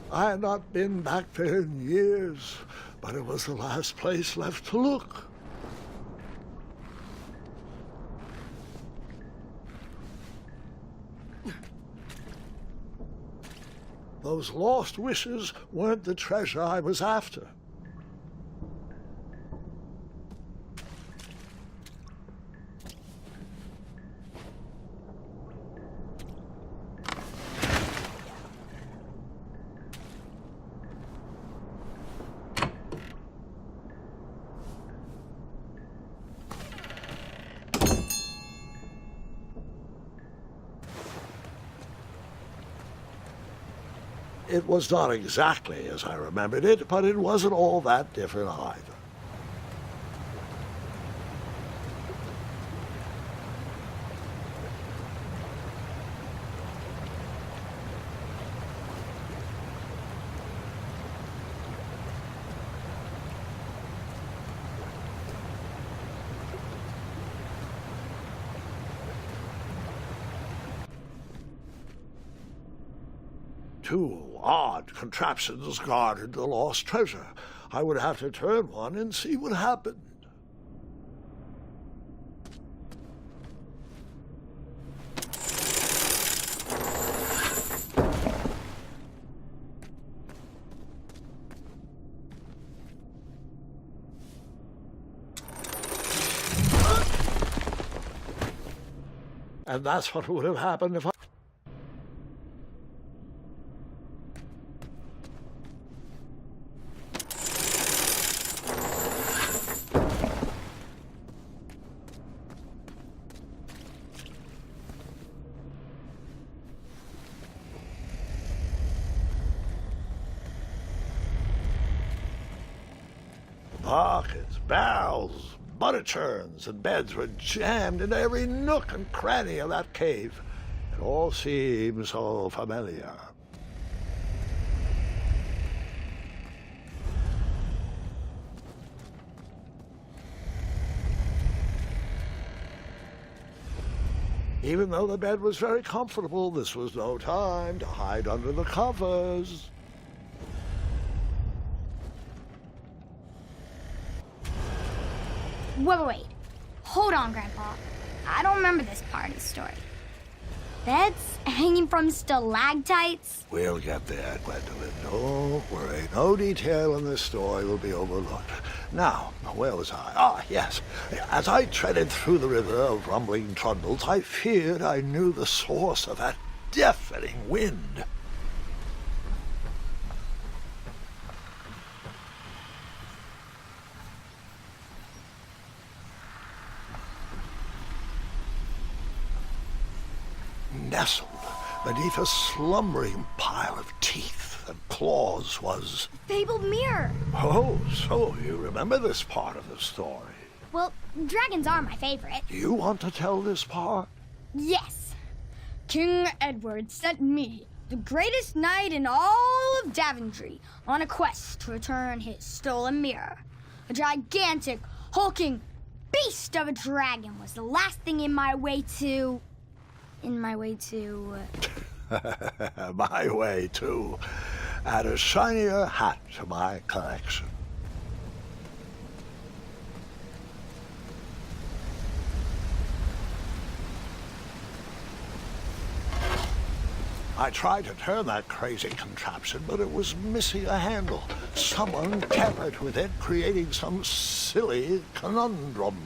I had not been back there in years, but it was the last place left to look. Those lost wishes weren't the treasure I was after. It was not exactly as I remembered it, but it wasn't all that different either. Two odd contraptions guarded the lost treasure. I would have to turn one and see what happened. And that's what would have happened if I... Buckets, barrels, butter churns, and beds were jammed into every nook and cranny of that cave. It all seemed so familiar. Even though the bed was very comfortable, this was no time to hide under the covers. Wait. Hold on, Grandpa. I don't remember this part of the story. Beds hanging from stalactites? We'll get there, Gwendolyn. Don't worry. No detail in this story will be overlooked. Now, where was I? Ah, yes. As I treaded through the river of rumbling trundles, I feared I knew the source of that deafening wind. Nestled beneath a slumbering pile of teeth and claws was... Fabled mirror. Oh, so you remember this part of the story. Well, dragons are my favorite. Do you want to tell this part? Yes. King Edward sent me, the greatest knight in all of Daventry, on a quest to return his stolen mirror. A gigantic, hulking beast of a dragon was the last thing in my way to... My way to add a shinier hat to my collection. I tried to turn that crazy contraption, but it was missing a handle. Someone tampered with it, creating some silly conundrum.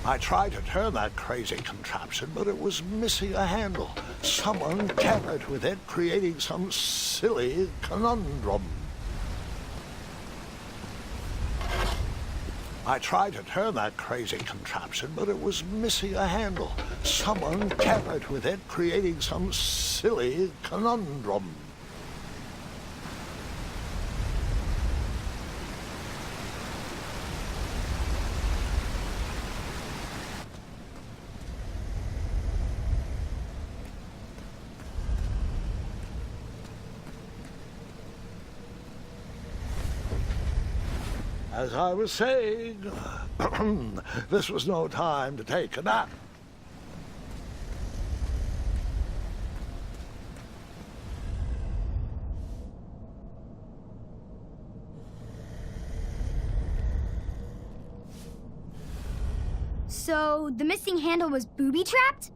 I tried to turn that crazy contraption, but it was missing a handle. Someone tampered with it, creating some silly conundrum. I tried to turn that crazy contraption, but it was missing a handle. Someone tampered with it, creating some silly conundrum. As I was saying, this was no time to take a nap. So the missing handle was booby-trapped?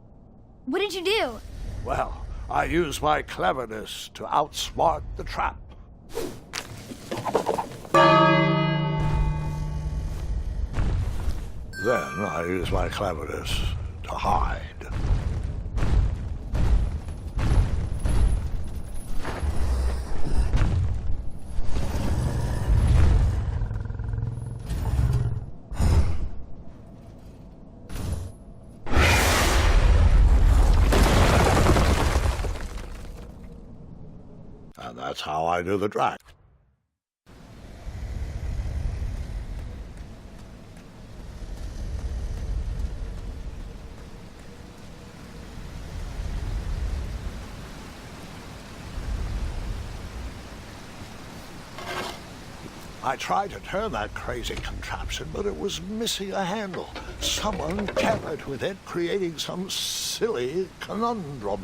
What did you do? Well, I used my cleverness to outsmart the trap. Then I used my cleverness to hide. And that's how I do the drag. I tried to turn that crazy contraption, but it was missing a handle. Someone tampered with it, creating some silly conundrum.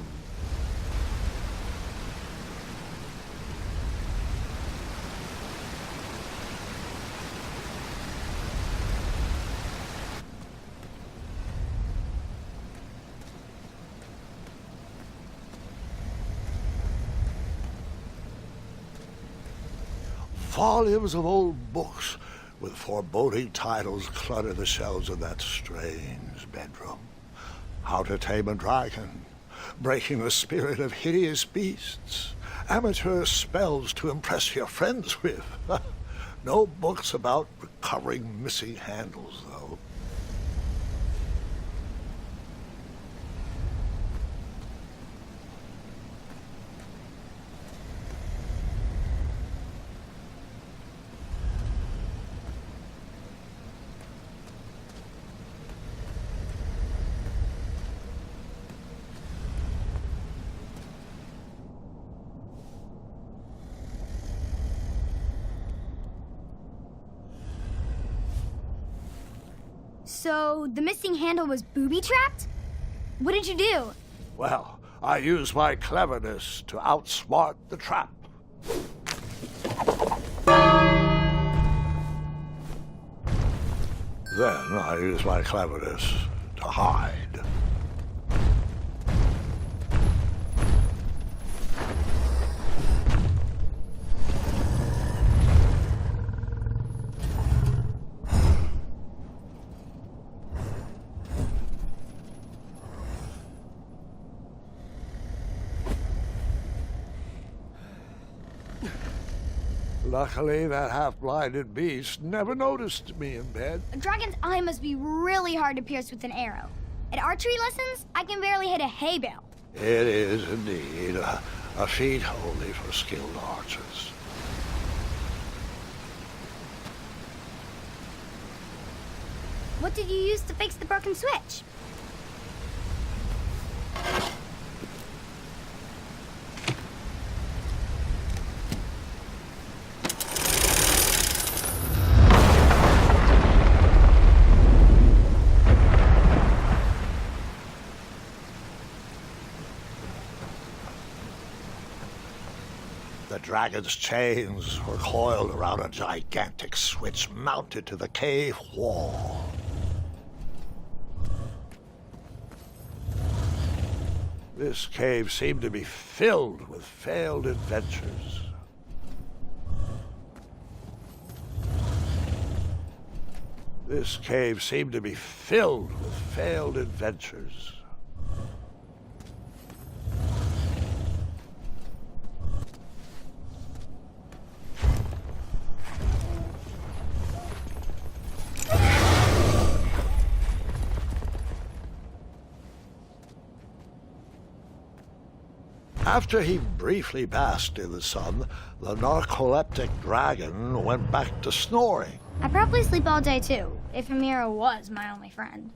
Volumes of old books with foreboding titles clutter the shelves of that strange bedroom. How to Tame a Dragon, Breaking the Spirit of Hideous Beasts, amateur spells to impress your friends with. No books about recovering missing handles, though. So the missing handle was booby-trapped? What did you do? Well, I used my cleverness to outsmart the trap. Then I used my cleverness to hide. Luckily, that half-blinded beast never noticed me in bed. A dragon's eye must be really hard to pierce with an arrow. At archery lessons, I can barely hit a hay bale. It is indeed a feat only for skilled archers. What did you use to fix the broken switch? The dragon's chains were coiled around a gigantic switch mounted to the cave wall. This cave seemed to be filled with failed adventures. This cave seemed to be filled with failed adventures. After he briefly basked in the sun, the narcoleptic dragon went back to snoring. I probably sleep all day too, if Amira was my only friend.